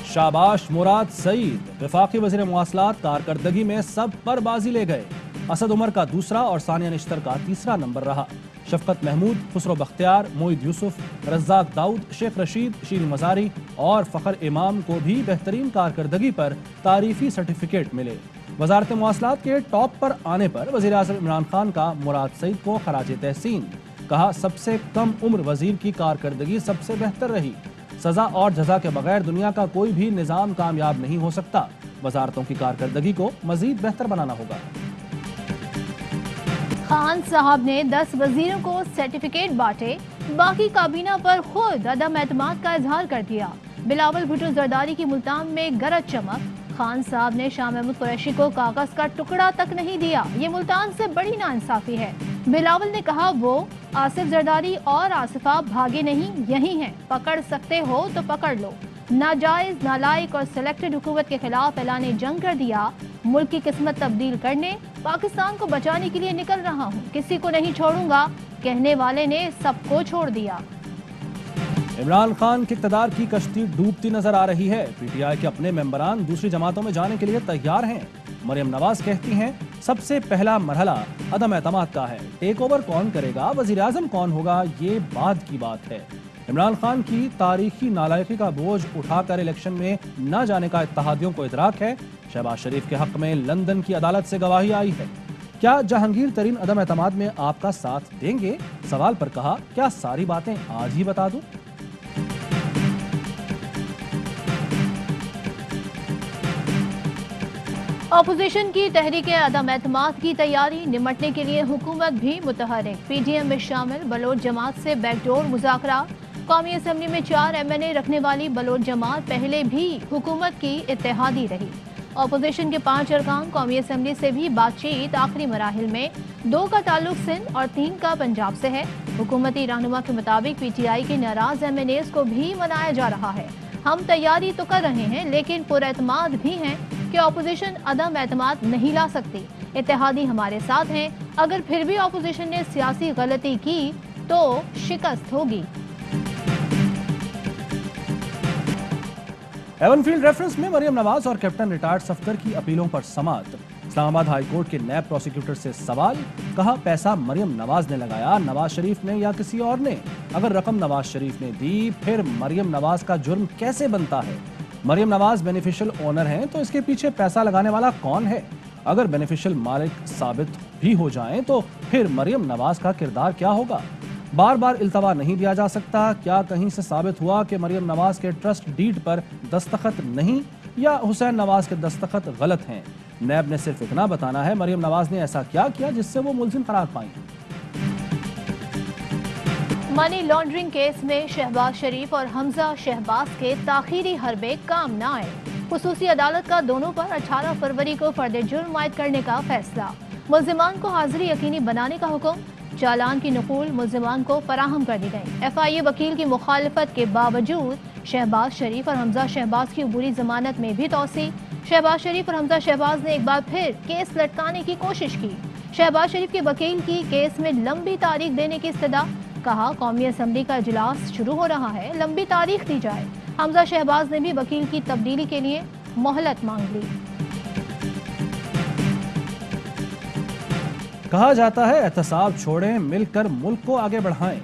शाबाश मुराद सईद, वफाकी वज़ीर मवासलात कारकर्दगी में सब पर बाजी ले गए। असद उमर का दूसरा और सानिया निश्तर का तीसरा नंबर रहा। शफकत महमूद, खुसरो बख्तियार, मोईद यूसुफ, रज़्ज़ाक दाऊद, शेख रशीद, शीरी मज़ारी और फ़खर इमाम को भी बेहतरीन कारकर्दगी पर तारीफ़ी सर्टिफिकेट मिले। वज़ारत मवासलात के टॉप पर आने पर वज़ीर आज़म इमरान खान का मुराद सईद को खराज तहसीन। कहा, सबसे कम उम्र वज़ीर की कारकर्दगी सबसे बेहतर रही। सज़ा और जज़ा के बगैर दुनिया का कोई भी निज़ाम कामयाब नहीं हो सकता। वज़ारतों की कारकर्दगी को मज़ीद बेहतर बनाना होगा। खान साहब ने 10 वजीरों को सर्टिफिकेट बांटे, बाकी काबीना पर खुद अदम एतमाद का इजहार कर दिया। बिलावल भुट्टो जरदारी की मुल्तान में गरज चमक, खान साहब ने शाह महमूद कुरैशी को कागज का टुकड़ा तक नहीं दिया। ये मुल्तान से बड़ी नाइंसाफी है। बिलावल ने कहा, वो आसिफ जरदारी और आसिफा भागे नहीं, यही हैं, पकड़ सकते हो तो पकड़ लो। नाजायज, नालायक और सिलेक्टेड हुकूमत के खिलाफ ऐलान जंग कर दिया। मुल्क की किस्मत तब्दील करने, पाकिस्तान को बचाने के लिए निकल रहा हूँ, किसी को नहीं छोड़ूंगा, कहने वाले ने सबको छोड़ दिया। इमरान खान के इक़्तिदार की कश्ती डूबती नजर आ रही है। पीटीआई के अपने मेंबरान दूसरी जमातों में जाने के लिए तैयार हैं। मरियम नवाज कहती हैं, सबसे पहला मरहला अदम एतमाद का है। टेक ओवर कौन करेगा, वज़ीर आज़म कौन होगा, ये बाद की बात है। इमरान खान की तारीखी नालायकी का बोझ उठाकर इलेक्शन में न जाने का इत्तेहादियों को इदराक है। शहबाज शरीफ के हक में लंदन की अदालत से गवाही आई है। क्या जहांगीर तरीन अदम एतमाद में आपका साथ देंगे? सवाल पर कहा, क्या सारी बातें आज ही बता दूं? अपोजिशन की तहरीक अदम एतमाद की तैयारी, निमटने के लिए हुकूमत भी मुतहरिक। पीडीएम में शामिल बलोच जमात से बैकडोर मुज़ाकरा। कौमी असम्बली में 4 MNA रखने वाली बलोच जमात पहले भी हुकूमत की इत्तेहादी रही। अपोजिशन के 5 अरकान कौमी असम्बली से भी बातचीत आखिरी मराहिल में। 2 का ताल्लुक सिंध और 3 का पंजाब से है। हुकूमती रहनुमा के मुताबिक पीटीआई के नाराज MNAs को भी मनाया जा रहा है। हम तैयारी तो कर रहे हैं, लेकिन पुरएतमाद भी हैं कि अपोजिशन अदम एतमाद नहीं ला सकती। इत्तेहादी हमारे साथ हैं। अगर फिर भी अपोजिशन ने सियासी गलती की तो शिकस्त होगी। एवनफील्ड रेफरेंस में मरियम नवाज और कैप्टन रिटायर्ड सफदर की अपीलों पर समाअत। इस्लामाबाद हाई कोर्ट के नैब प्रोसिक्यूटर से सवाल। कहा, पैसा मरियम नवाज ने लगाया, नवाज शरीफ ने या किसी और ने? अगर रकम नवाज शरीफ ने दी, फिर मरियम नवाज का जुर्म कैसे बनता है? मरियम नवाज बेनिफिशियल ओनर हैं, तो इसके पीछे पैसा लगाने वाला कौन है? अगर बेनिफिशियल मालिक साबित भी हो जाएं, तो फिर मरियम नवाज का किरदार क्या होगा? बार बार इल्तवा नहीं दिया जा सकता। क्या कहीं से साबित हुआ कि मरियम नवाज के ट्रस्ट डीड पर दस्तखत नहीं या हुसैन नवाज के दस्तखत गलत हैं? नैब ने सिर्फ इतना बताना है, मरियम नवाज ने ऐसा क्या किया जिससे वो मुलजिम करार पाई। मनी लॉन्ड्रिंग केस में शहबाज शरीफ और हमजा शहबाज के ताखीरी हरबे काम न आए। खुसूसी अदालत का दोनों पर 18 फरवरी को फर्द जुर्म आयद करने का फैसला। मुल्जिमान को हाजिरी यकीनी बनाने का हुक्म। चालान की नकूल मुल्जिमान को फराहम कर दी गई। FIA वकील की मुखालफत के बावजूद शहबाज शरीफ और हमजा शहबाज की अबूरी जमानत में भी तौसी। शहबाज शरीफ और हमजा शहबाज ने एक बार फिर केस लटकाने की कोशिश की। शहबाज शरीफ के वकील की केस में लंबी तारीख देने की इस्तदा। कहा, कौमी असम्बली का इजलास शुरू हो रहा है, लंबी तारीख दी जाए। हमजा शहबाज ने भी वकील की तब्दीली के लिए मोहलत मांग ली। कहा जाता है, एहतसाब छोड़ें, मिलकर मुल्क को आगे बढ़ाएं।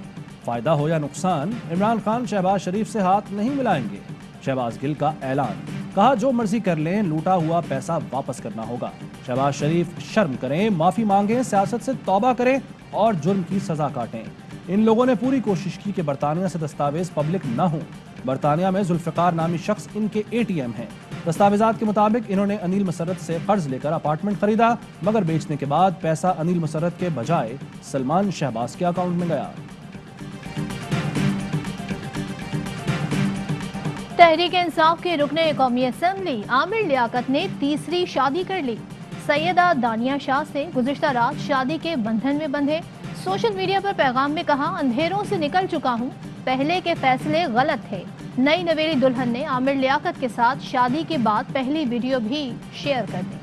फायदा हो या नुकसान, इमरान खान शहबाज शरीफ से हाथ नहीं मिलाएंगे। शहबाज गिल का ऐलान। कहा, जो मर्जी कर लें, लूटा हुआ पैसा वापस करना होगा। शहबाज शरीफ शर्म करें, माफी मांगें, सियासत से तौबा करें और जुर्म की सजा काटें। इन लोगों ने पूरी कोशिश की कि बरतानिया से दस्तावेज पब्लिक न हो। बरतानिया में जुल्फिकार नामी शख्स इनके ATM हैं। दस्तावेजात के मुताबिक इन्होंने अनिल मसर्रत से कर्ज लेकर अपार्टमेंट खरीदा, मगर बेचने के बाद पैसा अनिल मसर्रत के बजाय सलमान शहबाज के अकाउंट में गया। तहरीक इंसाफ के रुकने कौमी असम्बली आमिर लियाकत ने तीसरी शादी कर ली। सैयदा दानिया शाह से गुज़िश्ता रात शादी के बंधन में बंधे। सोशल मीडिया पर पैगाम में कहा, अंधेरों से निकल चुका हूँ, पहले के फैसले गलत थे। नई नवेली दुल्हन ने आमिर लियाकत के साथ शादी के बाद पहली वीडियो भी शेयर कर दी।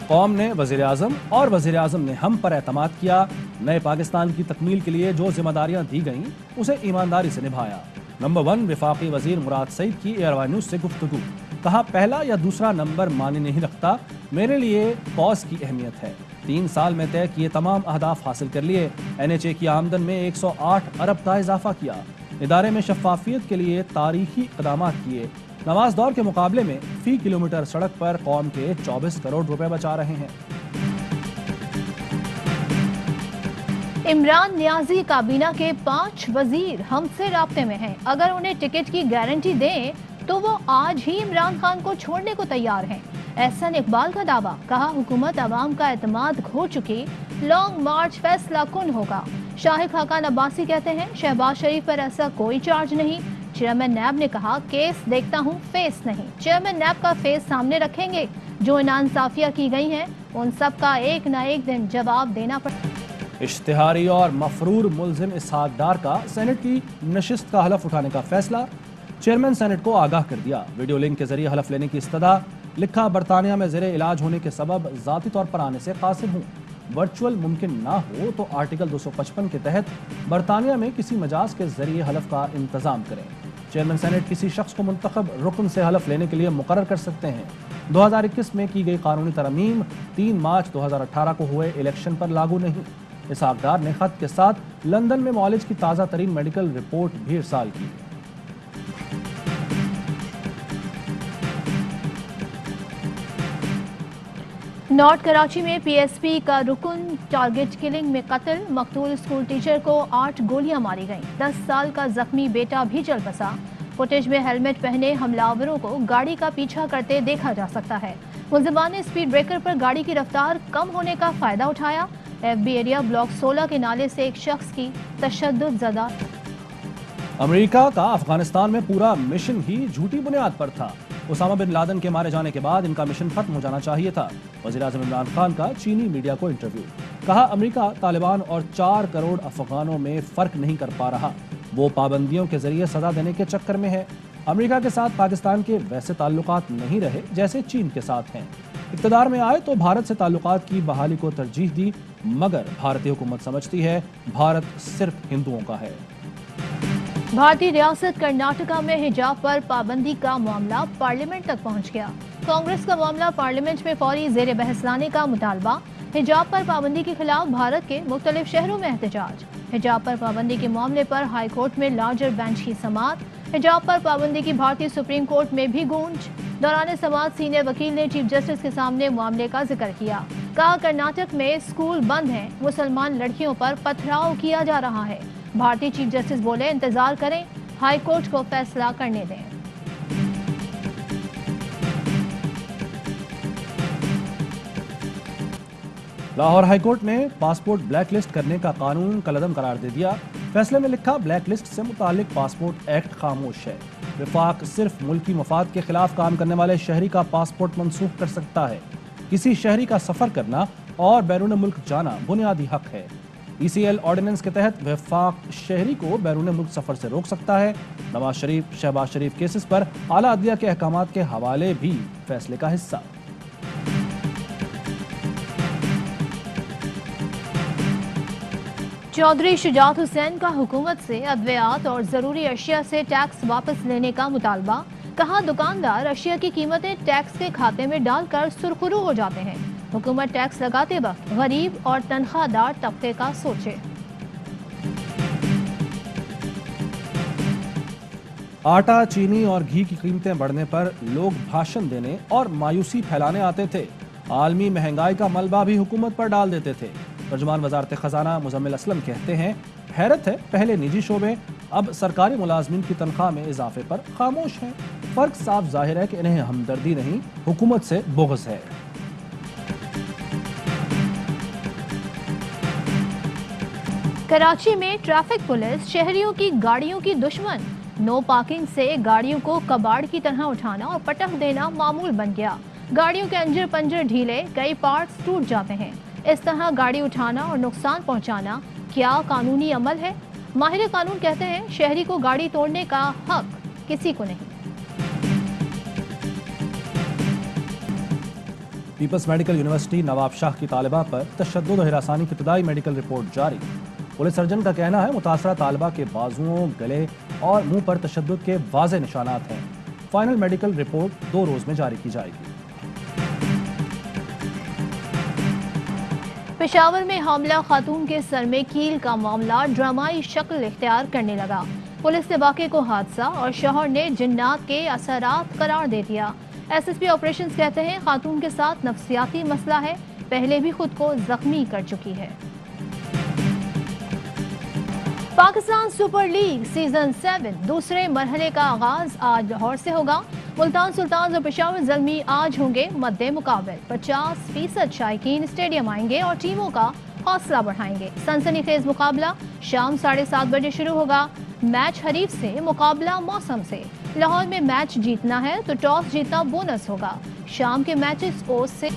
कौम ने वज़ीर आज़म और वज़ीर आज़म ने हम पर एतमाद किया। नए पाकिस्तान की तकमील के लिए जो जिम्मेदारियां दी गईं, उसे ईमानदारी से निभाया। नंबर 1 वफाकी वजीर मुराद सईद की एयरवाई न्यूज से गुफ्तगू। कहा, पहला या दूसरा नंबर मायने नहीं रखता, मेरे लिए कॉज की अहमियत है। 3 साल में तय किए तमाम अहदाफ हासिल कर लिए। NHA की आमदन में 108 अरब का इजाफा किया। इदारे में शफाफियत के लिए तारीखी इक़दामात किए। नवाज दौर के मुकाबले में फी किलोमीटर सड़क पर कौम के 24 करोड़ रुपए बचा रहे हैं। इमरान नियाजी काबीना के 5 वजीर हमसे राब्ते में हैं। अगर उन्हें टिकट की गारंटी दें तो वो आज ही इमरान खान को छोड़ने को तैयार हैं। एहसन इकबाल का दावा। कहा, हुकूमत अवाम का एतमाद खो चुकी, लॉन्ग मार्च फैसला कुन होगा। शाहिद खाकान अब्बासी कहते हैं, शहबाज शरीफ पर ऐसा कोई चार्ज नहीं। चेयरमैन नैब ने कहा, केस देखता हूँ, फेस नहीं। चेयरमैन नैब का फेस सामने रखेंगे। जो नाइंसाफियां की गई हैं उन सब का एक न एक दिन जवाब देना पड़ेगा। इश्तिहारी और मफरूर मुलजिम इसहाक डार का सेनेट की नशिस्त का हलफ उठाने का फैसला। चेयरमैन सेनेट को आगाह कर दिया। वीडियो लिंक के जरिए हलफ लेने की इस्तदा। लिखा, बरतानिया में ज़ेरे इलाज होने के सबब ज़ाती तौर पर आने से कासिर हूँ। वर्चुअल मुमकिन ना हो तो आर्टिकल 255 के तहत बरतानिया में किसी मजाज के जरिए हलफ का इंतजाम करें। चेयरमैन सेनेट किसी शख्स को मुंतखब रुकन से हलफ लेने के लिए मुकर्रर कर सकते हैं। 2021 में की गई कानूनी तरमीम 3 मार्च 2018 को हुए इलेक्शन पर लागू नहीं। इसहाक डार ने खत के साथ लंदन में मौलिज की ताज़ा तरीन मेडिकल रिपोर्ट भी इरसाल की। नॉर्थ कराची में PSP का रुकन टारगेट किलिंग में कत्ल। मकतूल स्कूल टीचर को 8 गोलियां मारी गईं। 10 साल का जख्मी बेटा भी चल बसा। फुटेज में हेलमेट पहने हमलावरों को गाड़ी का पीछा करते देखा जा सकता है। मुलजिमान ने स्पीड ब्रेकर पर गाड़ी की रफ्तार कम होने का फायदा उठाया। FB एरिया ब्लॉक 16 के नाले से एक शख्स की तशद्दुद ज़दा। अमेरिका का अफगानिस्तान में पूरा मिशन ही झूठी बुनियाद पर था। उसामा बिन लादेन के मारे जाने के बाद इनका मिशन खत्म हो जाना चाहिए था। वज़ीर-ए-आज़म इमरान खान का चीनी मीडिया को इंटरव्यू। कहा, अमेरिका तालिबान और 4 करोड़ अफगानों में फर्क नहीं कर पा रहा। वो पाबंदियों के जरिए सजा देने के चक्कर में है। अमेरिका के साथ पाकिस्तान के वैसे ताल्लुकात नहीं रहे जैसे चीन के साथ हैं। इक़्तिदार में आए तो भारत से ताल्लुकात की बहाली को तरजीह दी, मगर भारतीय हुकूमत समझती है भारत सिर्फ हिंदुओं का है। भारतीय रियासत कर्नाटका में हिजाब पर पाबंदी का मामला पार्लियामेंट तक पहुंच गया। कांग्रेस का मामला पार्लियामेंट में फौरी ज़ेरे बहस लाने का मुतालबा। हिजाब पर पाबंदी के खिलाफ भारत के मुख्तलिफ शहरों में एहतजाज। हिजाब पर पाबंदी के मामले पर हाई कोर्ट में लार्जर बेंच की समाअत। हिजाब पर पाबंदी की भारतीय सुप्रीम कोर्ट में भी गूंज। दौरान समाअत सीनियर वकील ने चीफ जस्टिस के सामने मामले का जिक्र किया। कहा, कर्नाटक में स्कूल बंद हैं, मुसलमान लड़कियों पर पथराव किया जा रहा है। भारतीय चीफ जस्टिस बोले, इंतजार करें, हाई कोर्ट को फैसला करने दें। लाहौर हाईकोर्ट ने पासपोर्ट ब्लैक लिस्ट करने का कानून कलअदम करार दे दिया। फैसले में लिखा, ब्लैक लिस्ट से मुतालिक पासपोर्ट एक्ट खामोश है। विफाक सिर्फ मुल्की मफाद के खिलाफ काम करने वाले शहरी का पासपोर्ट मनसूख कर सकता है। किसी शहरी का सफर करना और बैरून मुल्क जाना बुनियादी हक है। ECL ऑर्डिनेंस के तहत विफाक शहरी को बैरून मुल्क सफर से रोक सकता है। नवाज शरीफ, शहबाज शरीफ केसेस पर आला अदलिया के अहकामात के हवाले भी फैसले का हिस्सा। चौधरी शुजात हुसैन का हुकूमत से अद्वियात और ज़रूरी अशिया से टैक्स वापस लेने का मुतालबा। कहा, दुकानदार अशिया की कीमतें टैक्स के खाते में डालकर सुरखरू हो जाते हैं। हुकूमत टैक्स लगाते वक्त गरीब और तनख्वाहदार तबके का सोचे। आटा, चीनी और घी की कीमतें बढ़ने पर लोग भाषण देने और मायूसी फैलाने आते थे। आलमी महंगाई का मलबा भी हुकूमत पर डाल देते थे। तर्जुमान वजारत खजाना मुजम्मिल असलम कहते हैं, हैरत है, पहले निजी शोबे, अब सरकारी मुलाजमीन की तनख्वाह में इजाफे पर खामोश हैं। फर्क साफ जाहिर है कि इन्हें हमदर्दी नहीं, हुकूमत से बुग़्ज़ है। कराची में ट्रैफिक पुलिस शहरियों की गाड़ियों की दुश्मन। नो पार्किंग से गाड़ियों को कबाड़ की तरह उठाना और पटक देना मामूल बन गया। गाड़ियों के अंजर पंजर ढीले, कई पार्ट्स टूट जाते हैं। इस तरह गाड़ी उठाना और नुकसान पहुंचाना क्या कानूनी अमल है? माहिर कानून कहते हैं, शहरी को गाड़ी तोड़ने का हक किसी को नहीं। Peoples medical university Nawab Shah की तालिबा पर तशद्दुद और हिरासानी की इब्तदाई मेडिकल रिपोर्ट जारी। पुलिस सर्जन का कहना है, मुतासरा तालिबा के बाजुओं, गले اور منہ پر تشدد کے واضح نشانات ہیں۔ فائنل میڈیکل رپورٹ 2 روز میں جاری کی جائے گی۔ پشاور میں حاملہ خاتون کے سر میں کیل کا معاملہ ڈرامائی شکل اختیار کرنے لگا۔ پولیس نے واقعے کو حادثہ اور شوہر نے جنات کے اثرات قرار دے دیا۔ ایس ایس پی آپریشنز کہتے ہیں خاتون کے ساتھ نفسیاتی مسئلہ ہے، پہلے بھی خود کو زخمی کر چکی ہے۔ پاکستان سپر لیگ سیزن 7 دوسرے مرحلے کا آغاز آج لاہور سے ہوگا۔ ملتان سلطانز اور پشاور زلمی آج ہوں گے مد مقابل۔ 50% شائقین اسٹیڈیم آئیں گے اور ٹیموں کا حوصلہ بڑھائیں گے۔ سنسنی خیز مقابلہ شام 7:30 بجے شروع ہوگا۔ میچ حریف سے، مقابلہ موسم سے۔ لاہور میں میچ جیتنا ہے تو ٹاس جیتنا بونس ہوگا۔ شام کے میچز کو سے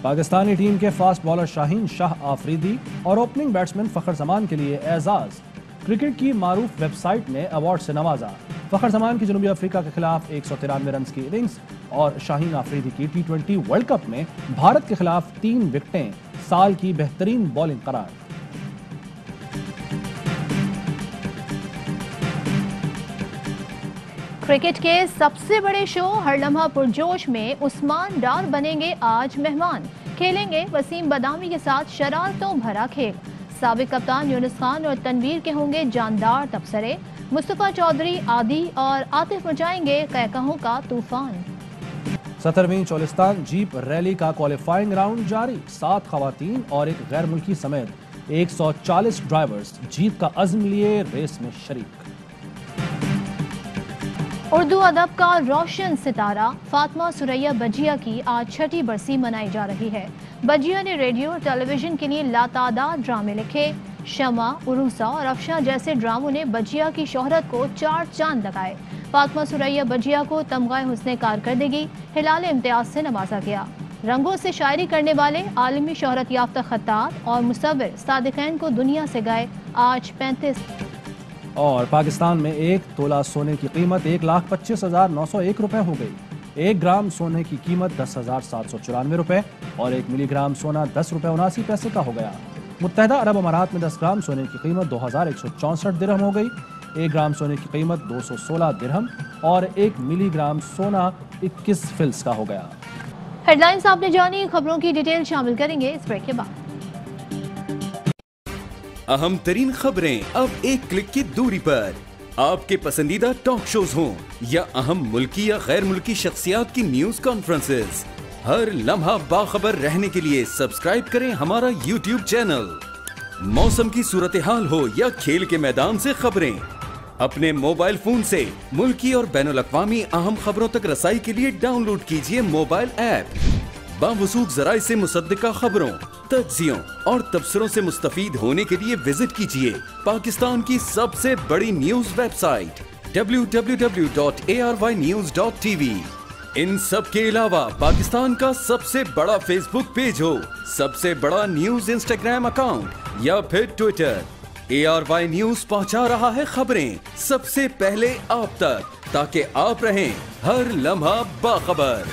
پاکستانی ٹیم کے فاسٹ بالر شاہین شاہ آفریدی اور اوپننگ بیٹسمین فخر زمان کے لیے اعزاز۔ کرکٹ کی معروف ویب سائٹ نے ایوارڈ سے نوازا۔ فخر زمان کی جنوبی افریقہ کے خلاف 193 رنز کی اننگز اور شاہین آفریدی کی T20 ورلڈ کپ میں بھارت کے خلاف 3 وکٹیں سال کی بہترین بالنگ قرار۔ کرکٹ کے سب سے بڑے شو ہر لمحہ پرجوش میں عثمان ڈار بنیں گے آج مہمان۔ کھیلیں گے وسیم بادامی کے ساتھ شرارتوں بھرا کھیل۔ سابق کپتان یونس خان اور تنویر کے ہوں گے جاندار تبصرے۔ مصطفیٰ چودھری، عادی اور عاطف مچائیں گے قہقہوں کا طوفان۔ 17ویں چولستان جیپ ریلی کا کوالیفائنگ راؤنڈ جاری۔ 7 خواتین اور ایک غیر ملکی سمیت 140 ڈرائیورز جیت کا عزم لیے ریس میں شریک۔ اردو ادب کا روشن ستارہ فاطمہ سریا بجیا کی آج 6ٹھی برسی منائی جا رہی ہے۔ بجیا نے ریڈیو اور ٹیلی ویژن کے لیے لاتعداد ڈرامے لکھے۔ شمع، عروسہ اور افشاں جیسے ڈراموں نے بجیا کی شہرت کو 4 چاند لگائے۔ فاطمہ سریا بجیا کو تمغہ حسن کارکردگی ہلال امتیاز سے نوازا گیا۔ رنگوں سے شاعری کرنے والے عالمی شہرت یافتہ خطاط اور مصور صادقین کو دنیا سے گئے آج 35۔ اور پاکستان میں 1 تولہ سونے کی قیمت 1,25,901 روپے ہو گئی۔ 1 گرام سونے کی قیمت 10,794 روپے اور 1 ملی گرام سونا 10 روپے 79 پیسے کا ہو گیا۔ متحدہ عرب امارات میں 10 گرام سونے کی قیمت 2,164 درہم ہو گئی۔ 1 گرام سونے کی قیمت 216 درہم اور 1 ملی گرام سونا 21 فلس کا ہو گیا۔ ہیڈ لائنز آپ نے جانی، خبروں کی ڈیٹیل شامل کریں گے اس بریک کے بعد۔ اہم ترین خبریں اب ایک کلک کی دوری پر۔ آپ کے پسندیدہ ٹاک شوز ہوں یا اہم ملکی یا غیر ملکی شخصیات کی نیوز کانفرنسز، ہر لمحہ باخبر رہنے کے لیے سبسکرائب کریں ہمارا YouTube چینل۔ موسم کی صورتحال ہو یا کھیل کے میدان سے خبریں، اپنے موبائل فون سے ملکی اور بین الاقوامی اہم خبروں تک رسائی کے لیے ڈاؤن لوڈ کیجیے موبائل ایپ۔ باوثوق ذرائع سے مصدقہ خبروں، تجزیوں اور تبصروں سے مستفید ہونے کے لیے وزٹ کیجیے پاکستان کی سب سے بڑی نیوز ویب سائٹ www.arYnews.tv۔ ان سب کے علاوہ پاکستان کا سب سے بڑا فیس بک پیج ہو، سب سے بڑا نیوز انسٹاگرام اکاؤنٹ یا پھر ٹویٹر، ARY نیوز پہنچا رہا ہے خبریں سب سے پہلے آپ تک، تاکہ آپ رہیں ہر لمحہ باخبر۔